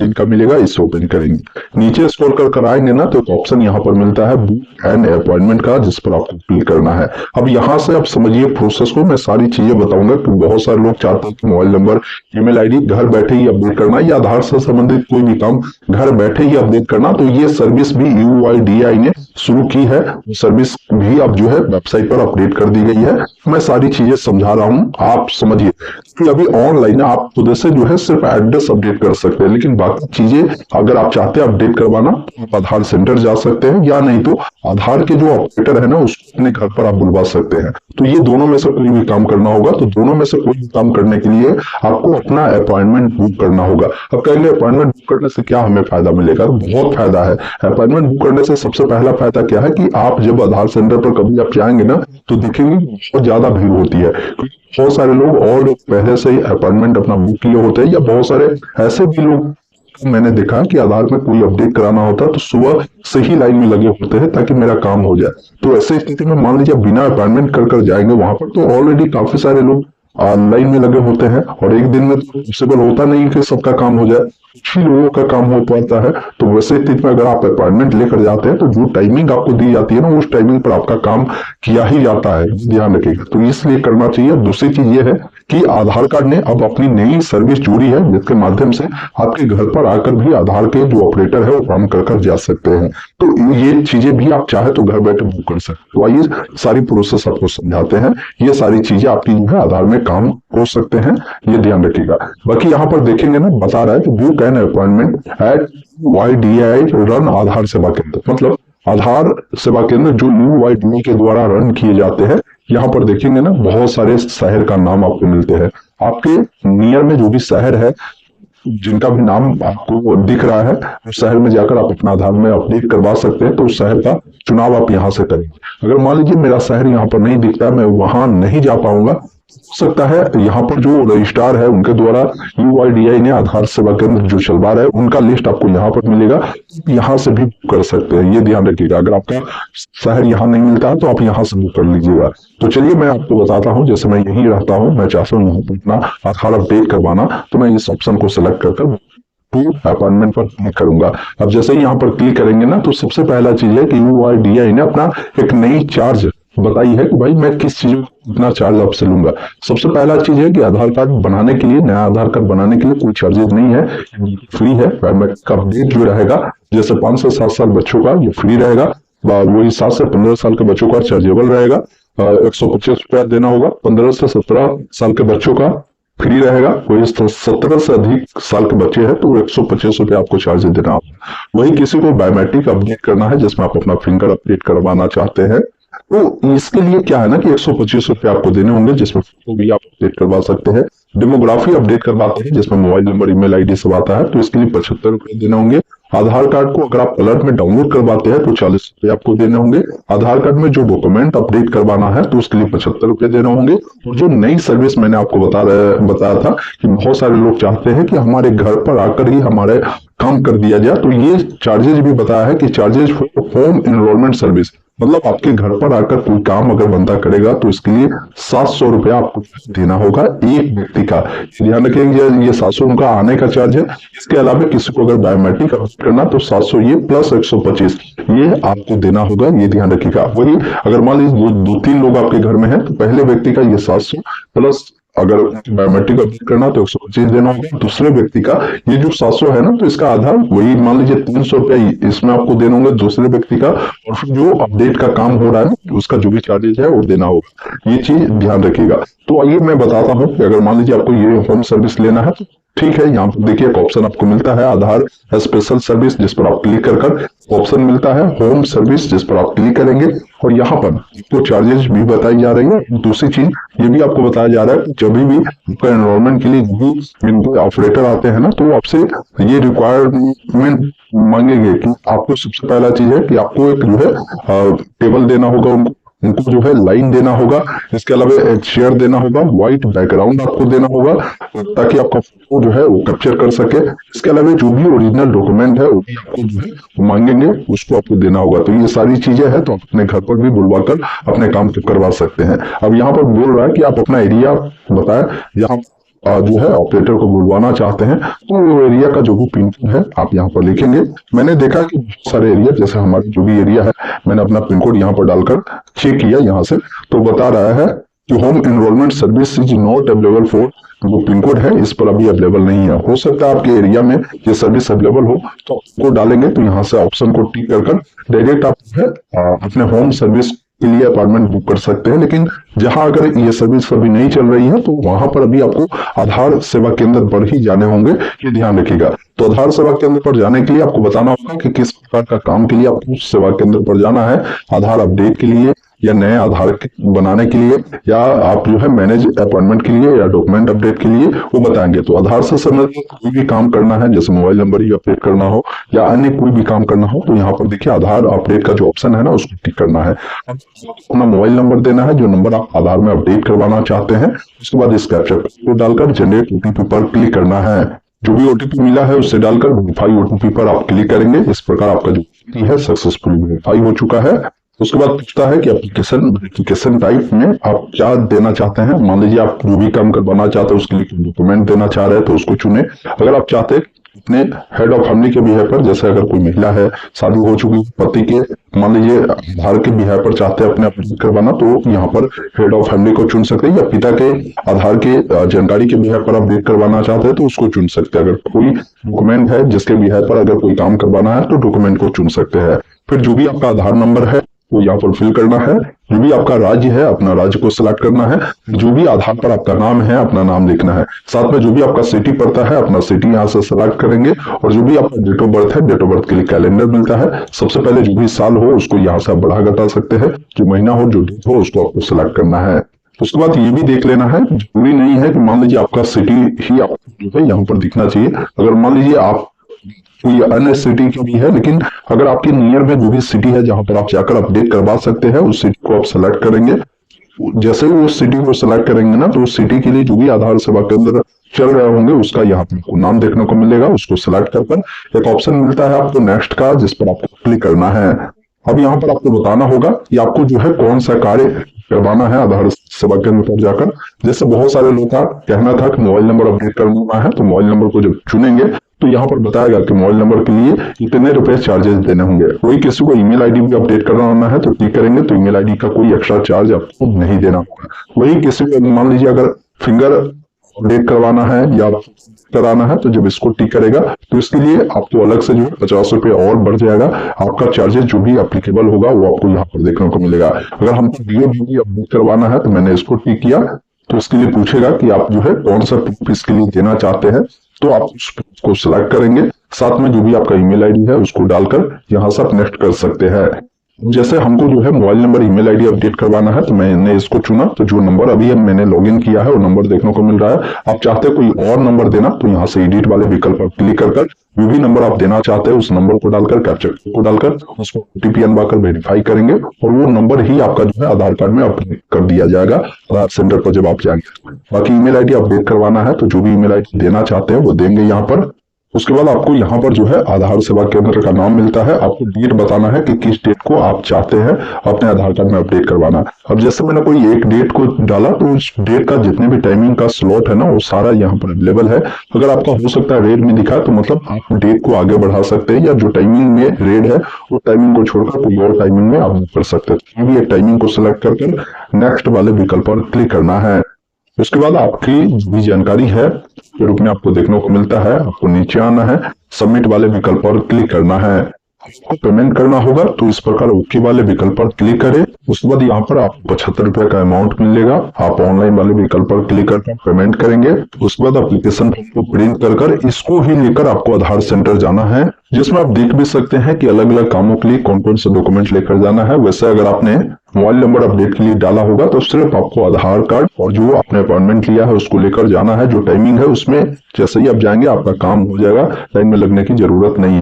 इनका मिलेगा, इसे ओपन करेंगे। नीचे स्क्रॉल कर आएंगे ना तो एक ऑप्शन यहाँ पर मिलता है बुक एन अपॉइंटमेंट का, जिस पर आपको क्लिक करना है। अब यहाँ से आप समझिए प्रोसेस को, मैं सारी चीजें बताऊंगा कि बहुत सारे लोग चाहते हैं कि मोबाइल नंबर, ईमेल आईडी घर बैठे ही अपडेट करना, या आधार से संबंधित कोई भी काम घर बैठे ही अपडेट करना। तो ये सर्विस भी UIDAI ने शुरू की है, सर्विस भी अब जो है वेबसाइट पर अपडेट कर दी गई है। मैं सारी चीजें समझा रहा हूँ, आप समझिए कि अभी ऑनलाइन आप खुद से जो है सिर्फ एड्रेस अपडेट कर सकते हैं, लेकिन बाकी चीजें अगर आप चाहते हैं अपडेट करवाना तो आप आधार सेंटर जा सकते हैं, या नहीं तो आधार के जो ऑपरेटर है ना उसको अपने घर पर आप बुलवा सकते हैं। तो ये दोनों में से कोई भी काम करना होगा। तो दोनों में से कोई भी काम करने के लिए आपको अपना अपॉइंटमेंट बुक करना होगा। अब कहेंगे अपॉइंटमेंट बुक करने से क्या हमें फायदा मिलेगा? बहुत फायदा है। अपॉइंटमेंट बुक करने से सबसे पहला फायदा क्या है कि आप जब आधार सेंटर पर कभी आप जाएंगे ना तो देखेंगे बहुत ज्यादा भीड़ होती है, क्योंकि बहुत सारे लोग और पहले से ही अपॉइंटमेंट अपना बुक किए होते हैं, या बहुत सारे ऐसे भी लोग मैंने देखा कि आधार में कोई अपडेट कराना होता है तो सुबह से ही लाइन में लगे होते हैं ताकि मेरा काम हो जाए। तो ऐसे स्थिति में मान लीजिए बिना अपॉइंटमेंट कर जाएंगे वहां पर, तो ऑलरेडी काफी सारे लोग लाइन में लगे होते हैं, और एक दिन में तो पॉसिबल होता नहीं कि सबका काम हो जाए, कुछ ही लोगों का काम हो पाता है। तो वैसे स्थिति में अगर आप अपॉइंटमेंट लेकर जाते हैं तो जो टाइमिंग आपको दी जाती है ना उस टाइमिंग पर आपका काम किया ही जाता है, ध्यान रखिएगा। तो इसलिए करना चाहिए। दूसरी चीज ये है कि आधार कार्ड ने अब अपनी नई सर्विस जोड़ी है, जिसके माध्यम से आपके घर पर आकर भी आधार के जो ऑपरेटर है वो काम कर जा सकते हैं। तो ये चीजें भी आप चाहे तो घर बैठे बुक कर सकते हैं। तो आइए सारी प्रोसेस आपको समझाते हैं। ये सारी चीजें आपकी जो है आधार में काम हो सकते हैं, ये ध्यान रखिएगा। बाकी यहाँ पर देखेंगे ना बता रहा है कि book an appointment at UIDAI run Aadhaar Seva Kendra, मतलब आधार सेवा केंद्र जो UIDAI के द्वारा रन किए जाते हैं। यहाँ पर देखेंगे ना बहुत सारे शहर का नाम आपको मिलते हैं। आपके नियर में जो भी शहर है, जिनका भी नाम आपको दिख रहा है, उस शहर में जाकर आप अपना आधार में अपडेट करवा सकते हैं। तो उस शहर का चुनाव आप यहाँ से करेंगे। अगर मान लीजिए मेरा शहर यहाँ पर नहीं दिखता, मैं वहां नहीं जा पाऊंगा, हो सकता है यहाँ पर जो रजिस्ट्रार है उनके द्वारा UIDAI ने आधार सेवा केंद्र जो चलवा रहा है उनका लिस्ट आपको यहाँ पर मिलेगा, यहाँ से भी कर सकते हैं, ये ध्यान रखिएगा। अगर आपका शहर यहाँ नहीं मिलता है तो आप यहाँ से बुक कर लीजिएगा। तो चलिए मैं आपको बताता हूँ, जैसे मैं यहीं रहता हूँ, मैं चाहता हूँ यहाँ पर अपना आधार अपडेट करवाना, तो मैं इस ऑप्शन को सिलेक्ट कर अपॉइंटमेंट पर क्लिक करूंगा। अब जैसे ही यहाँ पर क्लिक करेंगे ना तो सबसे पहला चीज है कि UIDAI ने अपना एक नई चार्ज बताई है कि भाई मैं किस चीज इतना चार्ज आपसे लूंगा। सबसे पहला चीज है कि आधार कार्ड बनाने के लिए, नया आधार कार्ड बनाने के लिए कोई चार्जेस नहीं है, फ्री है। बायोमेट्रिक अपडेट जो रहेगा, जैसे 5 से 7 साल बच्चों का ये फ्री रहेगा, वही 7 से 15 साल के बच्चों का चार्जेबल रहेगा। 125 रुपया देना होगा। 15 से 17 साल के बच्चों का फ्री रहेगा। कोई 17 से अधिक साल के बच्चे हैं तो 125 रुपया आपको चार्ज देना होगा। वही किसी को बायोमेट्रिक अपडेट करना है, जिसमें आप अपना फिंगर अपडेट करवाना चाहते हैं, तो इसके लिए क्या है ना कि 125 रुपये आपको देने होंगे, जिसमें फोटो भी आप अपडेट करवा सकते हैं। डेमोग्राफी अपडेट करवाते हैं, जिसमें मोबाइल नंबर, ईमेल आईडी सब आता है, तो इसके लिए 75 रुपये देने होंगे। आधार कार्ड को अगर आप अलर्ट में डाउनलोड करवाते हैं तो 40 रुपये आपको देने होंगे। आधार कार्ड में जो डॉक्यूमेंट अपडेट करवाना है तो उसके लिए 75 रुपये देने होंगे। और जो नई सर्विस मैंने आपको बताया था कि बहुत सारे लोग चाहते हैं कि हमारे घर पर आकर ही हमारे काम कर दिया जाए, तो ये चार्जेज भी बताया है कि charges for home enrolment service, मतलब आपके घर पर आकर कोई काम अगर बंदा करेगा तो इसके लिए 700 रुपया आपको देना होगा एक व्यक्ति का। ध्यान रखेंगे ये 700 उनका आने का चार्ज है। इसके अलावा किसी को अगर बायोमेट्रिक करना तो 700 ये प्लस 125 ये आपको देना होगा, ये ध्यान रखिएगा। वही अगर मान लीजिए 2-3 लोग आपके घर में हैं तो पहले व्यक्ति का ये 700 प्लस अगर बायोमेट्रिक अपडेट करना तो 125 देना होगा। दूसरे व्यक्ति का ये जो 700 है ना तो इसका आधार वही मान लीजिए 300 रुपया इसमें आपको देना होगा दूसरे व्यक्ति का, और फिर जो अपडेट का काम हो रहा है ना उसका जो भी चार्जेस है वो देना होगा। ये चीज ध्यान रखिएगा। तो आइए मैं बताता हूँ कि अगर मान लीजिए आपको ये होम सर्विस लेना है तो ठीक है, यहाँ पर देखिए एक ऑप्शन आपको मिलता है आधार स्पेशल सर्विस, जिस पर आप क्लिक कर ऑप्शन मिलता है होम सर्विस, जिस पर आप क्लिक करेंगे और यहाँ पर आपको चार्जेस भी बताई जा रही है। दूसरी चीज ये भी आपको बताया जा रहा है कि जब भी आपका एनरोलमेंट के लिए इनको ऑपरेटर आते हैं ना तो आपसे ये रिक्वायरमेंट मांगेंगे कि आपको सबसे पहला चीज है कि आपको एक जो है टेबल देना होगा, उनको जो है लाइन देना होगा। इसके अलावा एक चेयर देना होगा, व्हाइट बैकग्राउंड आपको देना होगा ताकि आपका फोटो जो है वो कैप्चर कर सके। इसके अलावा जो भी ओरिजिनल डॉक्यूमेंट है वो भी आपको जो है मांगेंगे, उसको आपको देना होगा। तो ये सारी चीजें हैं तो आप अपने घर पर भी बुलवा कर अपने काम को करवा सकते हैं। अब यहाँ पर बोल रहा है कि आप अपना एरिया बताएं, यहाँ जो है ऑपरेटर को बुलवाना चाहते हैं तो वो एरिया का जो भी पिन कोड है आप यहाँ पर लिखेंगे। मैंने देखा कि बहुत सारे एरिया, जैसे हमारा जो भी एरिया है, मैंने अपना पिन कोड यहाँ पर डालकर चेक किया यहाँ से, तो बता रहा है कि home enrolment service is not available for, जो पिन कोड है इस पर अभी अवेलेबल नहीं है। हो सकता है आपके एरिया में ये सर्विस अवेलेबल हो, तो आपको डालेंगे तो यहाँ से ऑप्शन को टिक कर डायरेक्ट आप जो है अपने होम सर्विस के लिए अपार्टमेंट बुक कर सकते हैं। लेकिन जहां अगर ये सर्विस अभी नहीं चल रही है तो वहां पर अभी आपको आधार सेवा केंद्र पर ही जाने होंगे, ये ध्यान रखिएगा। तो आधार सेवा केंद्र पर जाने के लिए आपको बताना होगा कि किस प्रकार का काम के लिए आपको सेवा केंद्र पर जाना है, आधार अपडेट के लिए या नए आधार बनाने के लिए, या आप जो है मैनेज अपॉइंटमेंट के लिए या डॉक्यूमेंट अपडेट के लिए, वो बताएंगे। तो आधार से संबंधित कोई भी काम करना है, जैसे मोबाइल नंबर ही अपडेट करना हो या अन्य कोई भी काम करना हो, तो यहाँ पर देखिए आधार अपडेट का जो ऑप्शन है ना उसको टिक करना है। अपना मोबाइल नंबर देना है जो नंबर आप आधार में अपडेट करवाना चाहते हैं। उसके बाद इस कैप्चा कोड को डालकर जनरेट ओटीपी पर क्लिक करना है। जो भी ओटीपी मिला है उससे डालकर वेरीफाई ओटीपी पर आप क्लिक करेंगे। इस प्रकार आपका जो ओटीपी है सक्सेसफुली वेरीफाई हो चुका है। उसके बाद पूछता है कि एप्लीकेशन टाइप में आप क्या देना चाहते हैं। मान लीजिए आप जो भी काम करवाना चाहते हैं उसके लिए डॉक्यूमेंट देना चाह रहे हैं तो उसको चुने। अगर आप चाहते हैं अपने हेड ऑफ फैमिली के बिहेव पर, जैसे अगर कोई महिला है, शादी हो चुकी पति के, मान लीजिए आधार के बिहेव पर चाहते हैं अपने अपडेट करवाना, तो यहाँ पर हेड ऑफ फैमिली को चुन सकते हैं। या पिता के आधार के जानकारी के बिहेव पर अपडेट करवाना चाहते हैं तो उसको चुन सकते हैं। अगर कोई डॉक्यूमेंट है जिसके बिहेव पर अगर कोई काम करवाना है तो डॉक्यूमेंट को चुन सकते हैं। फिर जो भी आपका आधार नंबर है वो यहाँ पर फिल करना है। जो भी आपका राज्य है अपना राज्य को सिलेक्ट करना है। जो भी आधार पर आपका नाम है अपना नाम लिखना है। साथ में जो भी आपका सिटी पड़ता है अपना सिटी यहाँ से सिलेक्ट करेंगे। और जो भी आपका डेट ऑफ बर्थ है, डेट ऑफ बर्थ के लिए कैलेंडर मिलता है। सबसे पहले जो भी साल हो उसको यहाँ से आप बढ़ा घटा सकते हैं। जो महीना हो, जो डेट हो, उसको आपको सिलेक्ट करना है। उसके बाद ये भी देख लेना है, जरूरी नहीं है कि मान लीजिए आपका सिटी ही आपको जो है यहाँ पर दिखना चाहिए। अगर मान लीजिए आप कोई अन्य सिटी की भी है, लेकिन अगर आपके नियर में जो भी सिटी है जहां पर आप जाकर अपडेट करवा सकते हैं उस सिटी को आप सेलेक्ट करेंगे। जैसे ही उस सिटी को सिलेक्ट करेंगे ना, तो उस सिटी के लिए जो भी आधार सेवा केंद्र चल रहे होंगे उसका यहाँ पे आपको नाम देखने को मिलेगा। उसको सिलेक्ट कर एक ऑप्शन मिलता है आपको नेक्स्ट का, जिस पर आपको क्लिक करना है। अब यहाँ पर आपको बताना होगा कि आपको जो है कौन सा कार्य करवाना है आधार सेवा केंद्र पर जाकर। जैसे बहुत सारे लोग का कहना था कि मोबाइल नंबर अपडेट करवाना है, तो मोबाइल नंबर को जब चुनेंगे तो यहाँ पर बताएगा कि मोबाइल नंबर के लिए इतने रुपए चार्जेस देने होंगे। कोई किसी को ईमेल आईडी भी अपडेट करवाना है तो क्लिक करेंगे तो ईमेल आईडी का कोई एक्स्ट्रा चार्ज आपको नहीं देना होगा। वही किसी को मान लीजिए अगर फिंगर अपडेट करवाना है या कराना है तो जब इसको टिक करेगा तो इसके लिए आपको अलग से जो 50 रुपए और बढ़ जाएगा। आपका चार्जेस जो भी एप्लीकेबल होगा वो आपको यहाँ पर देखने को मिलेगा। अगर हमको डीओ अपडेट करवाना है तो मैंने इसको टिक किया, तो इसके लिए पूछेगा कि आप जो है कौन सा प्रूफ इसके लिए देना चाहते हैं, तो आप उसको सिलेक्ट करेंगे। साथ में जो भी आपका ईमेल आईडी है उसको डालकर यहाँ से आप नेक्स्ट कर सकते हैं। जैसे हमको जो है mobile number email ID update करवाना है तो मैंने इसको चुना, तो जो नंबर अभी मैंने लॉगिन किया है वो नंबर देखने को मिल रहा है। आप चाहते हैं कोई और नंबर देना तो यहाँ से एडिट वाले विकल्प पर क्लिक कर जो भी नंबर आप देना चाहते हैं उस नंबर को डालकर कैप्चा को डालकर उसको ओटीपी अनवाकर वेरीफाई करेंगे और वो नंबर ही आपका जो है आधार कार्ड में अपडेट कर दिया जाएगा आधार सेंटर पर जब आप जाएंगे। बाकी ईमेल आईडी अपडेट करवाना है तो जो भी ईमेल आईडी देना चाहते हैं वो देंगे यहाँ पर। उसके बाद आपको यहाँ पर जो है आधार सेवा केंद्र का नाम मिलता है। आपको डेट बताना है कि किस डेट को आप चाहते हैं अपने आधार कार्ड में अपडेट करवाना। अब जैसे मैंने कोई एक डेट को डाला तो उस डेट का जितने भी टाइमिंग का स्लॉट है ना वो सारा यहाँ पर अवेलेबल है। अगर आपका हो सकता है रेड में दिखा तो मतलब आप डेट को आगे बढ़ा सकते हैं, या जो टाइमिंग में रेड है वो टाइमिंग को छोड़कर कोई और टाइमिंग में आप कर सकते हैं। ये टाइमिंग को सिलेक्ट कर नेक्स्ट वाले विकल्प पर क्लिक करना है। उसके बाद आपकी जो भी जानकारी है के रूप में आपको देखने को मिलता है। आपको नीचे आना है, सबमिट वाले विकल्प पर क्लिक करना है। आपको पेमेंट करना होगा तो इस प्रकार ओके वाले विकल्प पर क्लिक करें। उसके बाद यहाँ पर आपको 75 रुपए का अमाउंट मिलेगा। आप ऑनलाइन वाले विकल्प पर क्लिक करके पेमेंट करेंगे। उसके बाद एप्लीकेशन को प्रिंट कर इसको ही लेकर आपको आधार सेंटर जाना है, जिसमें आप देख भी सकते हैं कि अलग अलग कामों के लिए कौन कौन से डॉक्यूमेंट लेकर जाना है। वैसे अगर आपने मोबाइल नंबर अपडेट के लिए डाला होगा तो सिर्फ आपको आधार कार्ड और जो आपने अपॉइंटमेंट लिया है उसको लेकर जाना है। जो टाइमिंग है उसमें जैसे ही आप जाएंगे आपका काम हो जाएगा, लाइन में लगने की जरूरत नहीं है।